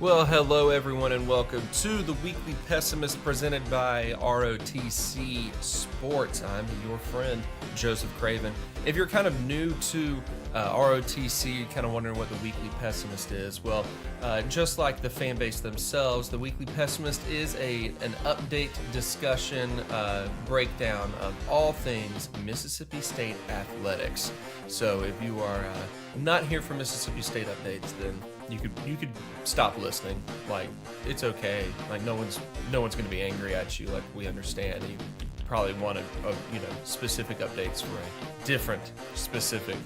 Well, hello everyone, and welcome to the Weekly Pessimist presented by ROTC Sports. I'm your friend, Joseph Craven. If you're kind of new to ROTC, kind of wondering what the Weekly Pessimist is, well, just like the fan base themselves, the Weekly Pessimist is an update, discussion, breakdown of all things Mississippi State athletics. So if you are not here for Mississippi State updates, then you could stop listening. Like, it's okay. Like, no one's going to be angry at you. Like, we understand. You probably wanted specific updates for a different specific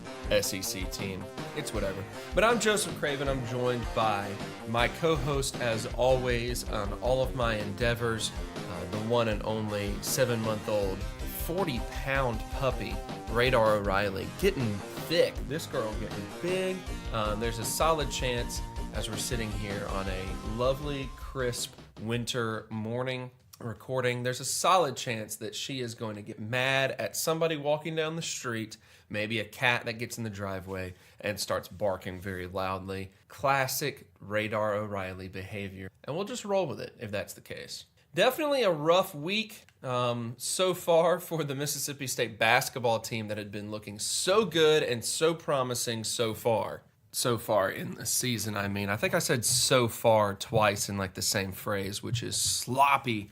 SEC team. It's whatever. But I'm Joseph Craven. I'm joined by my co-host, as always, on all of my endeavors, the one and only 7-month-old, 40-pound puppy, Radar O'Reilly, getting thick. This girl getting big. There's a solid chance, as we're sitting here on a lovely, crisp winter morning recording, there's a solid chance that she is going to get mad at somebody walking down the street, maybe a cat that gets in the driveway and starts barking very loudly. Classic Radar O'Reilly behavior. And we'll just roll with it if that's the case. Definitely a rough week so far for the Mississippi State basketball team that had been looking so good and so promising so far. So far in the season, I mean. I think I said so far twice in like the same phrase, which is sloppy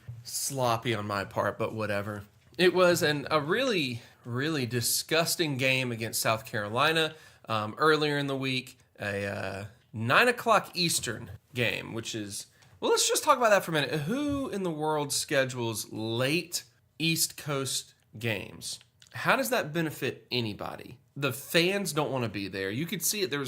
on my part, but whatever. It was a really, really disgusting game against South Carolina earlier in the week, a 9 o'clock Eastern game, which is... Well, let's just talk about that for a minute. Who in the world schedules late East Coast games? How does that benefit anybody? The fans don't want to be there. You could see it. There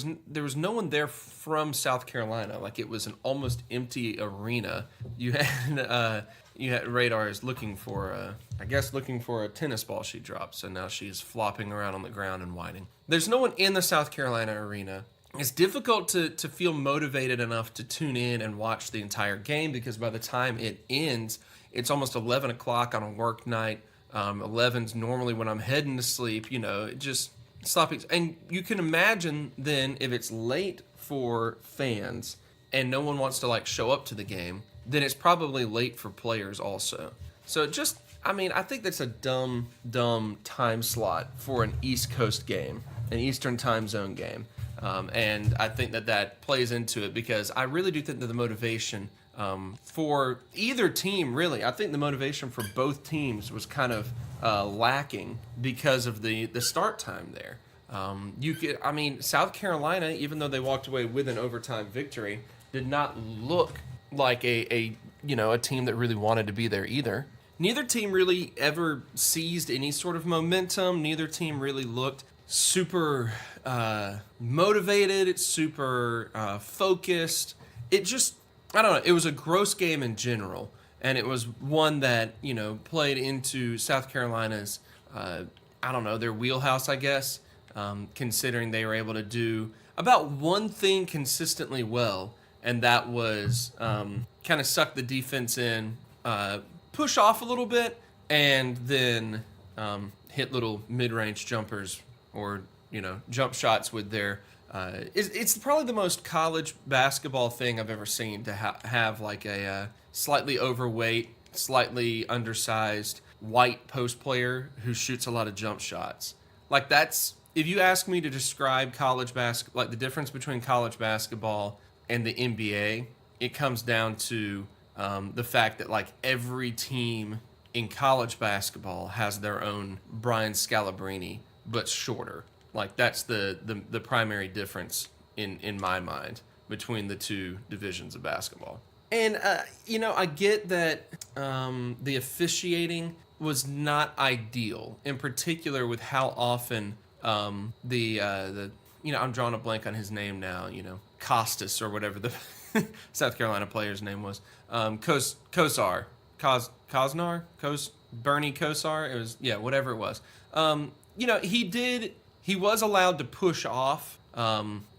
was no one there from South Carolina. Like, it was an almost empty arena. You had Radar looking for a tennis ball she dropped. So now she's flopping around on the ground and whining. There's no one in the South Carolina arena. It's difficult to feel motivated enough to tune in and watch the entire game because by the time it ends, it's almost 11 o'clock on a work night. 11's normally when I'm heading to sleep, just sloppy. And you can imagine then if it's late for fans and no one wants to show up to the game, then it's probably late for players also. So I think that's a dumb time slot for an East Coast game, an Eastern time zone game. And I think that plays into it because I really do think that the motivation for either team, really, I think the motivation for both teams was kind of lacking because of the start time there. South Carolina, even though they walked away with an overtime victory, did not look like a team that really wanted to be there either. Neither team really ever seized any sort of momentum. Neither team really looked super motivated, super focused. It just, I don't know, it was a gross game in general, and it was one that, played into South Carolina's, their wheelhouse, I guess, considering they were able to do about one thing consistently well, and that was kind of suck the defense in, push off a little bit, and then hit little mid-range jumpers or, jump shots with their... It's probably the most college basketball thing I've ever seen to have like a slightly overweight, slightly undersized white post player who shoots a lot of jump shots. Like, that's... If you ask me to describe college basketball, like the difference between college basketball and the NBA, it comes down to the fact that every team in college basketball has their own Brian Scalabrine, but shorter. That's the primary difference in my mind between the two divisions of basketball. And, I get that the officiating was not ideal, in particular with how often I'm drawing a blank on his name now, Costas or whatever the South Carolina player's name was. Kosar. Bernie Kosar? It was, whatever it was. He was allowed to push off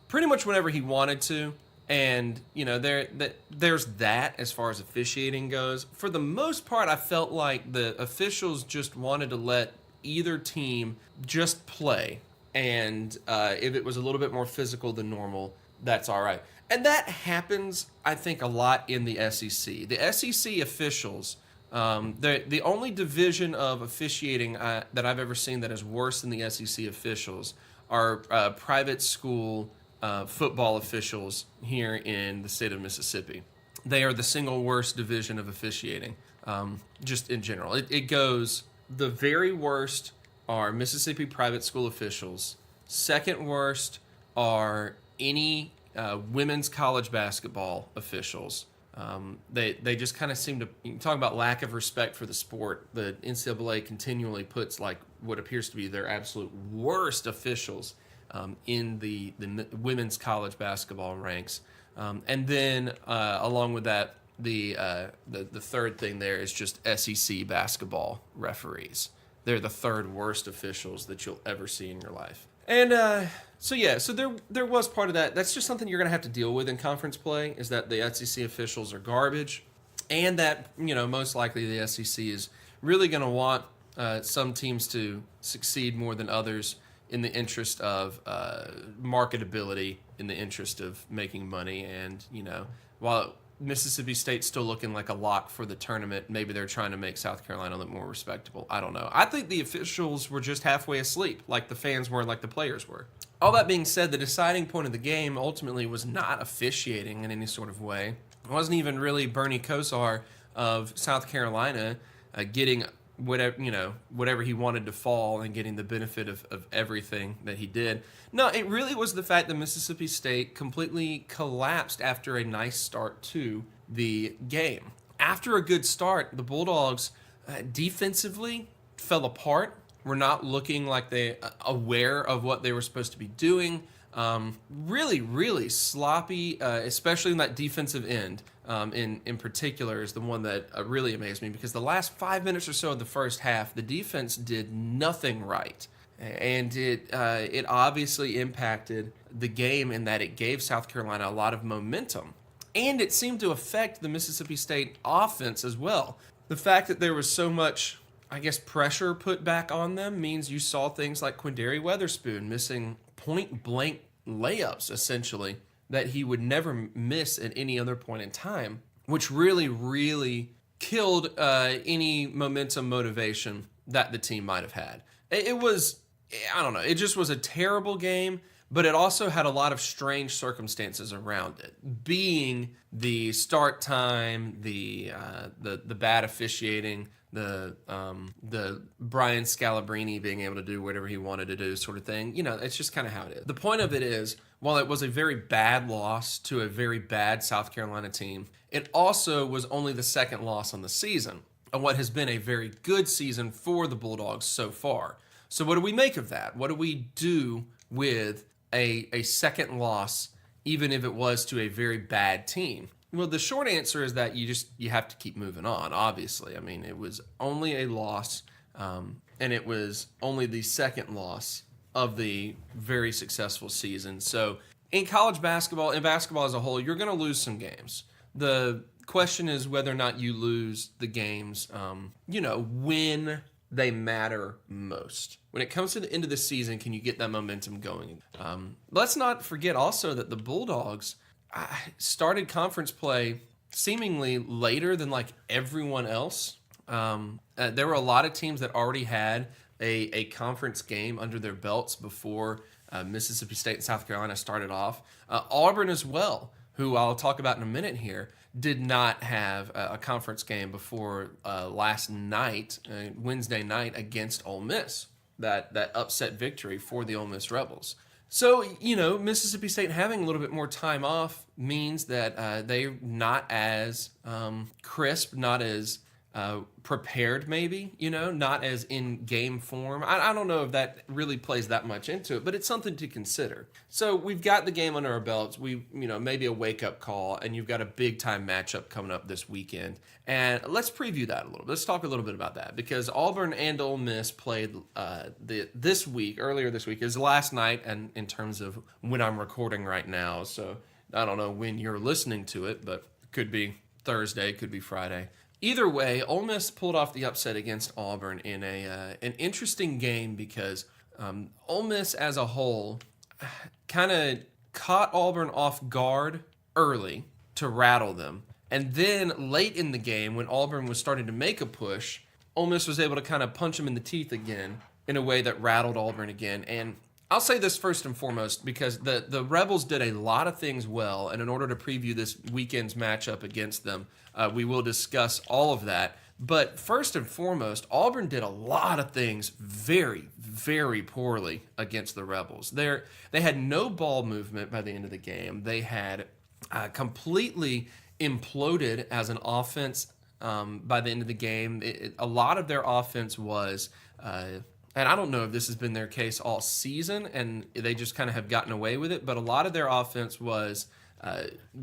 pretty much whenever he wanted to. And, there's that as far as officiating goes. For the most part, I felt like the officials just wanted to let either team just play. And if it was a little bit more physical than normal, That's all right. And that happens, I think, a lot in the SEC. The SEC officials, the only division of officiating that I've ever seen that is worse than the SEC officials are private school football officials here in the state of Mississippi. They are the single worst division of officiating, just in general. It goes, the very worst are Mississippi private school officials. Second worst are any women's college basketball officials. They just kind of seem to, you can talk about lack of respect for the sport. The NCAA continually puts like what appears to be their absolute worst officials in the women's college basketball ranks. And then along with that, the third thing there is just SEC basketball referees. They're the third worst officials that you'll ever see in your life. And so there was part of that. That's just something you're going to have to deal with in conference play, is that the SEC officials are garbage, and that, most likely the SEC is really going to want some teams to succeed more than others in the interest of marketability, in the interest of making money. And, while Mississippi State's still looking like a lock for the tournament, maybe they're trying to make South Carolina look more respectable. I don't know. I think the officials were just halfway asleep, like the fans were, like the players were. All that being said, the deciding point of the game ultimately was not officiating in any sort of way. It wasn't even really Bernie Kosar of South Carolina getting whatever he wanted to fall and getting the benefit of everything that he did. No, it really was the fact that Mississippi State completely collapsed after a nice start to the game. After a good start, the Bulldogs defensively fell apart. Were not looking like they aware of what they were supposed to be doing. Really, really sloppy, especially in that defensive end. In particular is the one that really amazed me, because the last 5 minutes or so of the first half, the defense did nothing right. And it obviously impacted the game in that it gave South Carolina a lot of momentum. And it seemed to affect the Mississippi State offense as well. The fact that there was so much, pressure put back on them means you saw things like Quindary Weatherspoon missing point-blank layups, essentially, that he would never miss at any other point in time, which really, really killed any momentum motivation that the team might have had. It was, I don't know, it just was a terrible game, but it also had a lot of strange circumstances around it, being the start time, the bad officiating, the Brian Scalabrine being able to do whatever he wanted to do sort of thing. It's just kind of how it is. The point of it is, while it was a very bad loss to a very bad South Carolina team, it also was only the second loss on the season of what has been a very good season for the Bulldogs so far. So what do we make of that? What do we do with a second loss, even if it was to a very bad team? Well, the short answer is that you have to keep moving on, obviously. I mean, it was only a loss, and it was only the second loss of the very successful season. So in college basketball, in basketball as a whole, you're going to lose some games. The question is whether or not you lose the games, when they matter most. When it comes to the end of the season, can you get that momentum going? Let's not forget also that the Bulldogs started conference play seemingly later than like everyone else. There were a lot of teams that already had a conference game under their belts before Mississippi State and South Carolina started off. Auburn as well, who I'll talk about in a minute here, did not have a conference game before last night, Wednesday night, against Ole Miss. That upset victory for the Ole Miss Rebels. So, Mississippi State having a little bit more time off means that they're not as crisp, not as prepared maybe, not as in game form. I don't know if that really plays that much into it, but it's something to consider. So we've got the game under our belts. Maybe a wake-up call, and you've got a big-time matchup coming up this weekend. And let's preview that a little bit. Let's talk a little bit about that, because Auburn and Ole Miss played earlier this week, is last night, and in terms of when I'm recording right now. So I don't know when you're listening to it, but it could be Thursday, could be Friday. Either way, Ole Miss pulled off the upset against Auburn in an interesting game, because Ole Miss as a whole kind of caught Auburn off guard early to rattle them. And then late in the game, when Auburn was starting to make a push, Ole Miss was able to kind of punch them in the teeth again in a way that rattled Auburn again. And I'll say this first and foremost because the Rebels did a lot of things well, and in order to preview this weekend's matchup against them, we will discuss all of that. But first and foremost, Auburn did a lot of things very, very poorly against the Rebels. They had no ball movement by the end of the game. They had completely imploded as an offense by the end of the game. A lot of their offense was, and I don't know if this has been their case all season and they just kind of have gotten away with it, but a lot of their offense was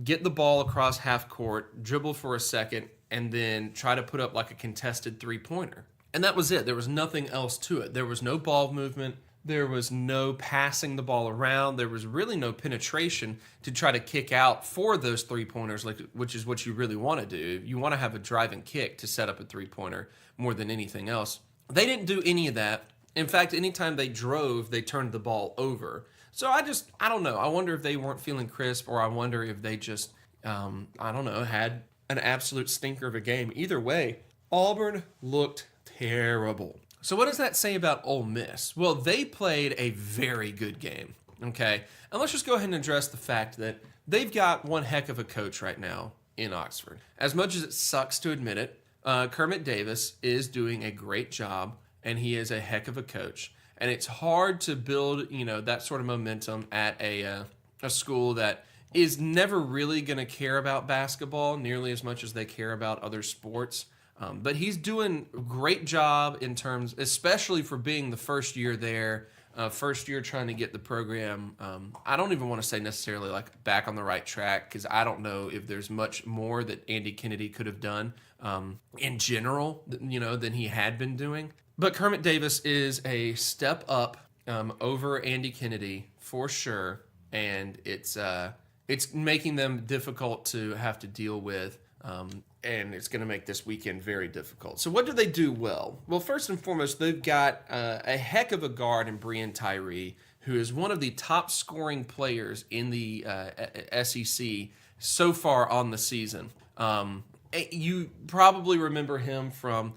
get the ball across half court, dribble for a second, and then try to put up like a contested three-pointer. And that was it. There was nothing else to it. There was no ball movement. There was no passing the ball around. There was really no penetration to try to kick out for those three-pointers, which is what you really want to do. You want to have a drive and kick to set up a three-pointer more than anything else. They didn't do any of that. In fact, anytime they drove, they turned the ball over. So I don't know. I wonder if they weren't feeling crisp, or I wonder if they just, had an absolute stinker of a game. Either way, Auburn looked terrible. So what does that say about Ole Miss? Well, they played a very good game, okay? And let's just go ahead and address the fact that they've got one heck of a coach right now in Oxford. As much as it sucks to admit it, Kermit Davis is doing a great job, and he is a heck of a coach. And it's hard to build, that sort of momentum at a school that is never really going to care about basketball nearly as much as they care about other sports. But he's doing a great job in terms, especially for being the first year there, first year trying to get the program. I don't even want to say necessarily like back on the right track, because I don't know if there's much more that Andy Kennedy could have done in general, than he had been doing. But Kermit Davis is a step up over Andy Kennedy for sure, and it's making them difficult to have to deal with. And it's going to make this weekend very difficult. So what do they do well? Well, first and foremost, they've got a heck of a guard in Breon Tyree, who is one of the top scoring players in the SEC so far on the season. You probably remember him from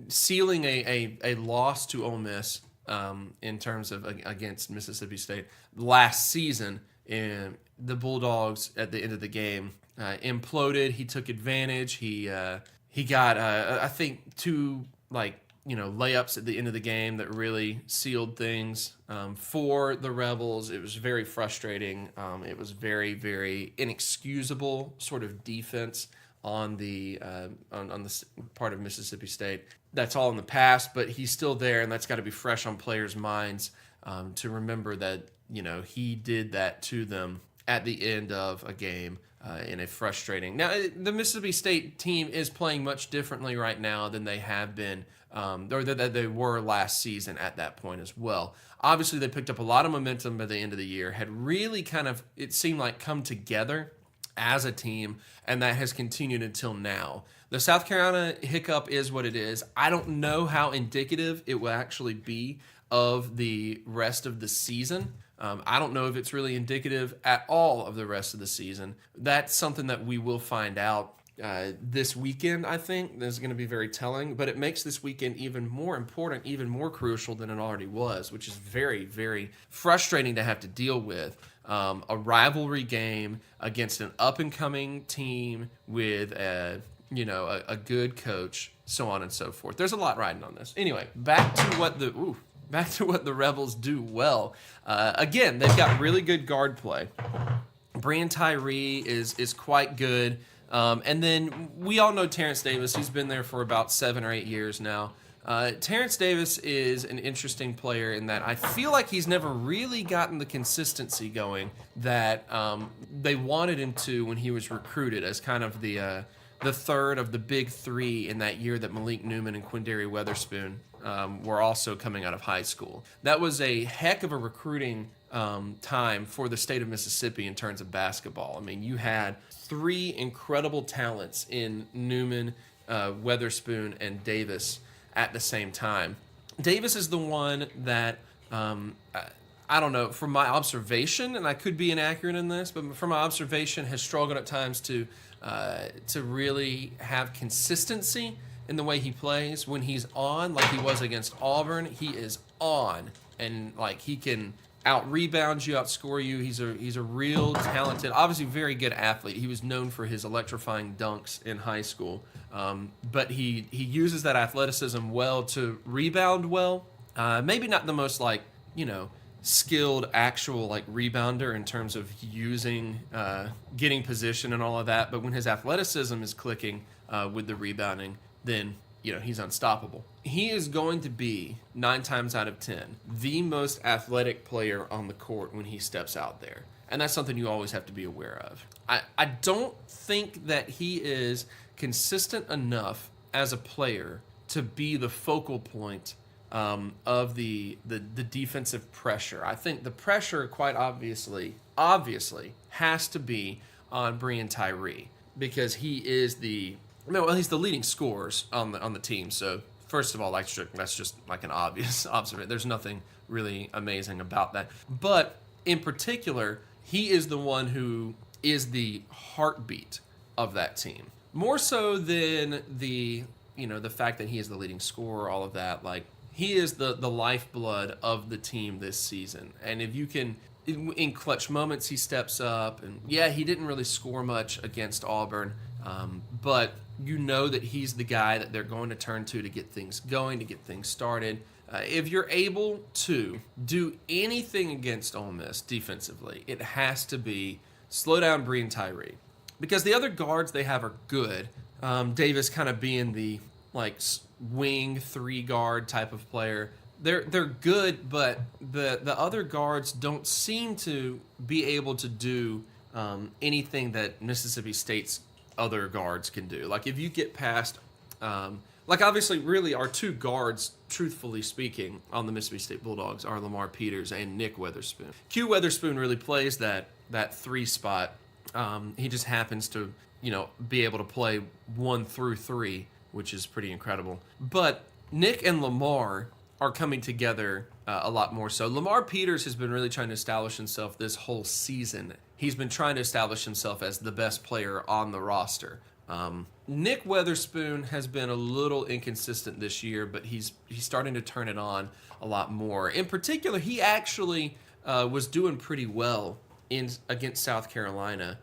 sealing a loss to Ole Miss in terms of against Mississippi State last season. And the Bulldogs at the end of the game imploded. He took advantage. He got I think two layups at the end of the game that really sealed things for the Rebels. It was very frustrating. It was very, very inexcusable sort of defense on the part of Mississippi State. That's all in the past, but he's still there, and that's got to be fresh on players' minds to remember that he did that to them at the end of a game in a frustrating. Now, the Mississippi State team is playing much differently right now than they have been, or that they were last season at that point as well. Obviously, they picked up a lot of momentum by the end of the year, had really kind of, it seemed like, come together as a team, and that has continued until now. The South Carolina hiccup is what it is. I don't know how indicative it will actually be of the rest of the season. I don't know if it's really indicative at all of the rest of the season. That's something that we will find out this weekend, I think. This is going to be very telling, but it makes this weekend even more important, even more crucial than it already was, which is very, very frustrating to have to deal with. A rivalry game against an up-and-coming team with a good coach, so on and so forth. There's a lot riding on this. Anyway, back to what the Rebels do well. Again, they've got really good guard play. Breon Tyree is quite good. And then we all know Terrence Davis. He's been there for about 7 or 8 years now. Terrence Davis is an interesting player in that I feel like he's never really gotten the consistency going that they wanted him to when he was recruited as kind of the third of the big three in that year that Malik Newman and Quindary Weatherspoon were also coming out of high school. That was a heck of a recruiting time for the state of Mississippi in terms of basketball. I mean, you had 3 incredible talents in Newman, Weatherspoon, and Davis at the same time. Davis is the one that I don't know, from my observation, and I could be inaccurate in this, but from my observation, has struggled at times to really have consistency in the way he plays. When he's on, like he was against Auburn, he is on, and like he can out rebound you, outscore you. He's a real talented, obviously very good athlete. He was known for his electrifying dunks in high school, but he uses that athleticism well to rebound well. Maybe not the most like skilled actual like rebounder in terms of using getting position and all of that, but when his athleticism is clicking with the rebounding, then he's unstoppable. He is going to be 9 times out of 10 the most athletic player on the court when he steps out there, and that's something you always have to be aware of. I don't think that he is consistent enough as a player to be the focal point of the defensive pressure. I think the pressure, quite obviously, has to be on Brian Tyree, because he is he's the leading scorers on the team. So first of all, that's just like an obvious observation. There's nothing really amazing about that. But in particular, he is the one who is the heartbeat of that team, more so than the fact that he is the leading scorer. All of that, like. He is the lifeblood of the team this season. And if you can, in clutch moments, he steps up. And yeah, he didn't really score much against Auburn, but that he's the guy that they're going to turn to get things going, to get things started. If you're able to do anything against Ole Miss defensively, it has to be slow down Brian Tyree. Because the other guards they have are good. Davis kind of being the wing 3 guard type of player. They're good, but the other guards don't seem to be able to do anything that Mississippi State's other guards can do. Like if you get past, obviously really our 2 guards, truthfully speaking, on the Mississippi State Bulldogs are Lamar Peters and Nick Weatherspoon. Q Weatherspoon really plays that 3 spot. He just happens to be able to play 1 through 3, which is pretty incredible. But Nick and Lamar are coming together a lot more so. Lamar Peters has been really trying to establish himself this whole season. He's been trying to establish himself as the best player on the roster. Nick Weatherspoon has been a little inconsistent this year, but he's starting to turn it on a lot more. In particular, he actually was doing pretty well against South Carolina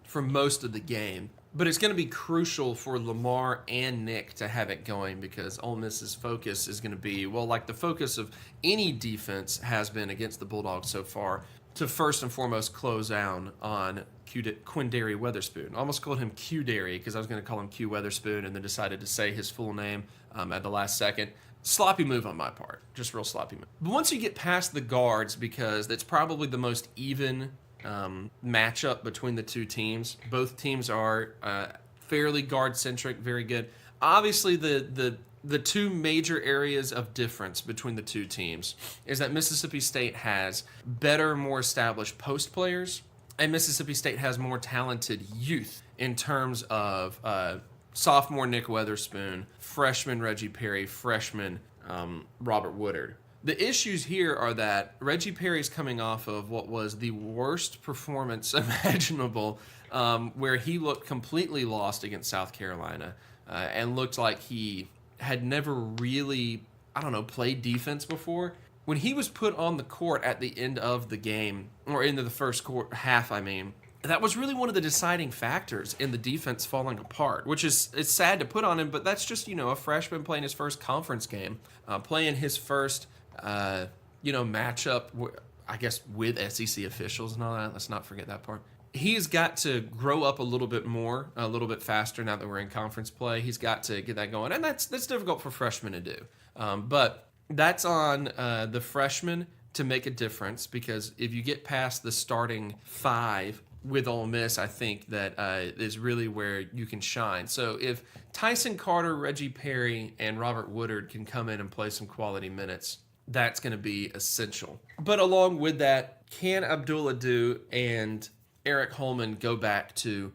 for most of the game. But it's going to be crucial for Lamar and Nick to have it going, because Ole Miss's focus is going to be, the focus of any defense has been against the Bulldogs so far, to first and foremost close down on Quindary Weatherspoon. I almost called him Q-Dary because I was going to call him Q Weatherspoon and then decided to say his full name at the last second. Sloppy move on my part. Just real sloppy move. But once you get past the guards, because that's probably the most even matchup between the 2 teams. Both teams are fairly guard-centric, very good. Obviously, the 2 major areas of difference between the 2 teams is that Mississippi State has better, more established post players, and Mississippi State has more talented youth in terms of sophomore Nick Weatherspoon, freshman Reggie Perry, freshman Robert Woodard. The issues here are that Reggie Perry's coming off of what was the worst performance imaginable, where he looked completely lost against South Carolina and looked like he had never really, played defense before. When he was put on the court at the end of the game, or into the first half, that was really one of the deciding factors in the defense falling apart, which is it's sad to put on him, but that's just, a freshman playing his first conference game, playing his first matchup, I guess, with SEC officials and all that. Let's not forget that part. He's got to grow up a little bit more, a little bit faster now that we're in conference play. He's got to get that going, and that's difficult for freshmen to do. But that's on the freshmen to make a difference, because if you get past the starting 5 with Ole Miss, I think that is really where you can shine. So if Tyson Carter, Reggie Perry, and Robert Woodard can come in and play some quality minutes, that's going to be essential. But along with that, can Abdul Adu and Eric Holman go back to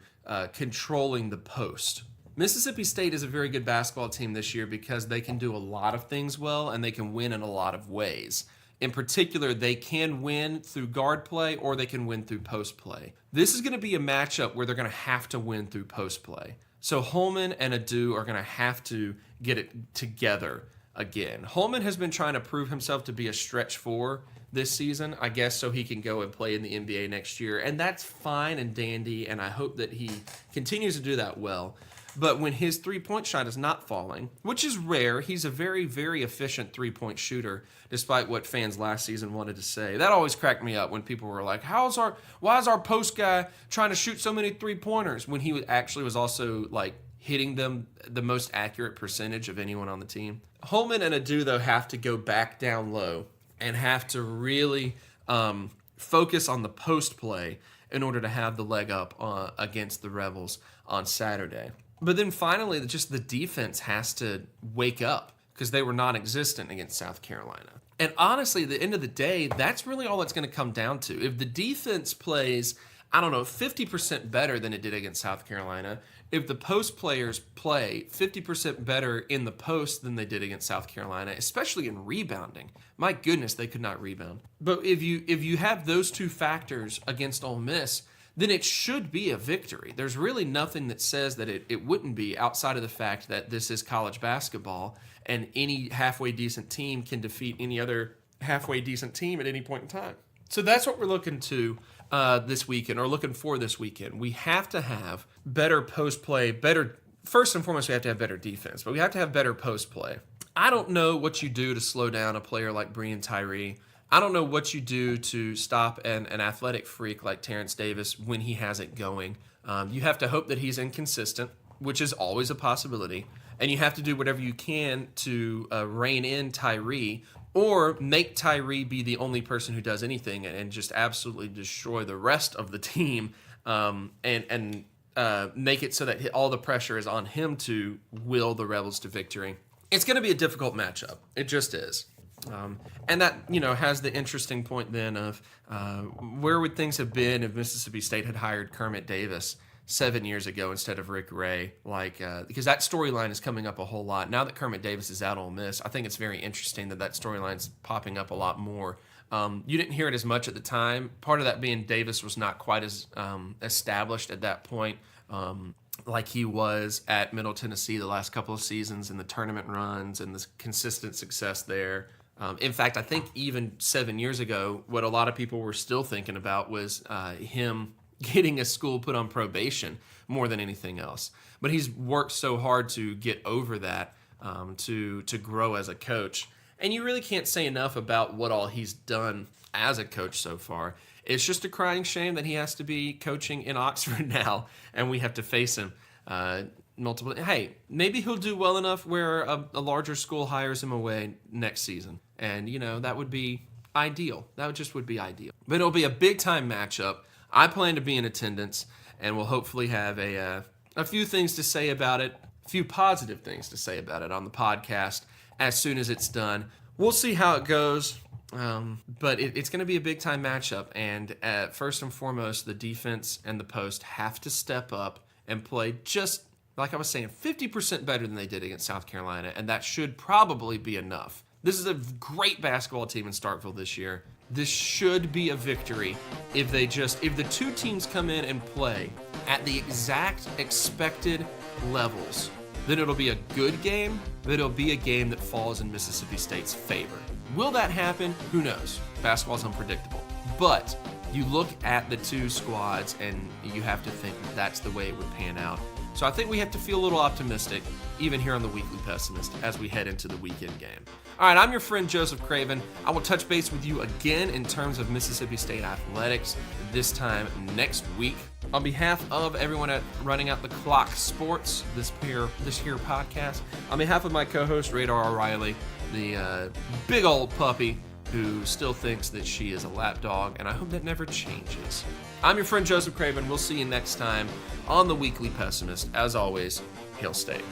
controlling the post? Mississippi State is a very good basketball team this year because they can do a lot of things well and they can win in a lot of ways. In particular, they can win through guard play or they can win through post play. This is going to be a matchup where they're going to have to win through post play. So Holman and Adu are going to have to get it together again. Holman has been trying to prove himself to be a stretch four this season, I guess, so he can go and play in the NBA next year. And that's fine and dandy, and I hope that he continues to do that well. But when his three-point shot is not falling, which is rare, he's a very, very efficient three-point shooter, despite what fans last season wanted to say. That always cracked me up when people were like, why is our post guy trying to shoot so many three-pointers? When he actually was also like hitting them the most accurate percentage of anyone on the team. Holman and Adu, though, have to go back down low and have to really focus on the post play in order to have the leg up against the Rebels on Saturday. But then finally, just the defense has to wake up because they were non-existent against South Carolina. And honestly, at the end of the day, that's really all it's going to come down to. If the defense plays, 50% better than it did against South Carolina, if the post players play 50% better in the post than they did against South Carolina, especially in rebounding, my goodness, they could not rebound. But if you have those two factors against Ole Miss, then it should be a victory. There's really nothing that says that it wouldn't be, outside of the fact that this is college basketball and any halfway decent team can defeat any other halfway decent team at any point in time. So that's what we're looking to this weekend, or looking for this weekend. We have to have better post play, first and foremost, we have to have better defense, but we have to have better post play. I don't know what you do to slow down a player like Breon Tyree. I don't know what you do to stop an athletic freak like Terrence Davis when he has it going. You have to hope that he's inconsistent, which is always a possibility. And you have to do whatever you can to rein in Tyree, or make Tyree be the only person who does anything and just absolutely destroy the rest of the team, and make it so that all the pressure is on him to will the Rebels to victory. It's going to be a difficult matchup. It just is. And that, has the interesting point then of where would things have been if Mississippi State had hired Kermit Davis 7 years ago instead of Rick Ray? Because that storyline is coming up a whole lot. Now that Kermit Davis is out Ole Miss, I think it's very interesting that storyline's popping up a lot more. You didn't hear it as much at the time. Part of that being Davis was not quite as established at that point, like he was at Middle Tennessee the last couple of seasons, and the tournament runs and the consistent success there. In fact, I think even 7 years ago, what a lot of people were still thinking about was him getting a school put on probation more than anything else. But he's worked so hard to get over that, to grow as a coach. And you really can't say enough about what all he's done as a coach so far. It's just a crying shame that he has to be coaching in Oxford now, and we have to face him multiple. Hey, maybe he'll do well enough where a larger school hires him away next season, and that would be ideal. That would be ideal. But it'll be a big time matchup. I plan to be in attendance, and we'll hopefully have a few things to say about it, a few positive things to say about it on the podcast as soon as it's done. We'll see how it goes. But it's going to be a big time matchup, and first and foremost, the defense and the post have to step up and play just like I was saying, 50% better than they did against South Carolina, and that should probably be enough. This is a great basketball team in Starkville this year. This should be a victory if the two teams come in and play at the exact expected levels. Then it'll be a good game, but it'll be a game that falls in Mississippi State's favor. Will that happen? Who knows? Basketball's unpredictable. But you look at the two squads and you have to think that's the way it would pan out. So I think we have to feel a little optimistic, even here on the Weekly Pessimist, as we head into the weekend game. All right, I'm your friend Joseph Craven. I will touch base with you again in terms of Mississippi State athletics this time next week. On behalf of everyone at Running Out the Clock Sports, this here podcast, on behalf of my co-host Radar O'Reilly, the big old puppy who still thinks that she is a lap dog, and I hope that never changes. I'm your friend Joseph Craven. We'll see you next time on the Weekly Pessimist. As always, Hail State.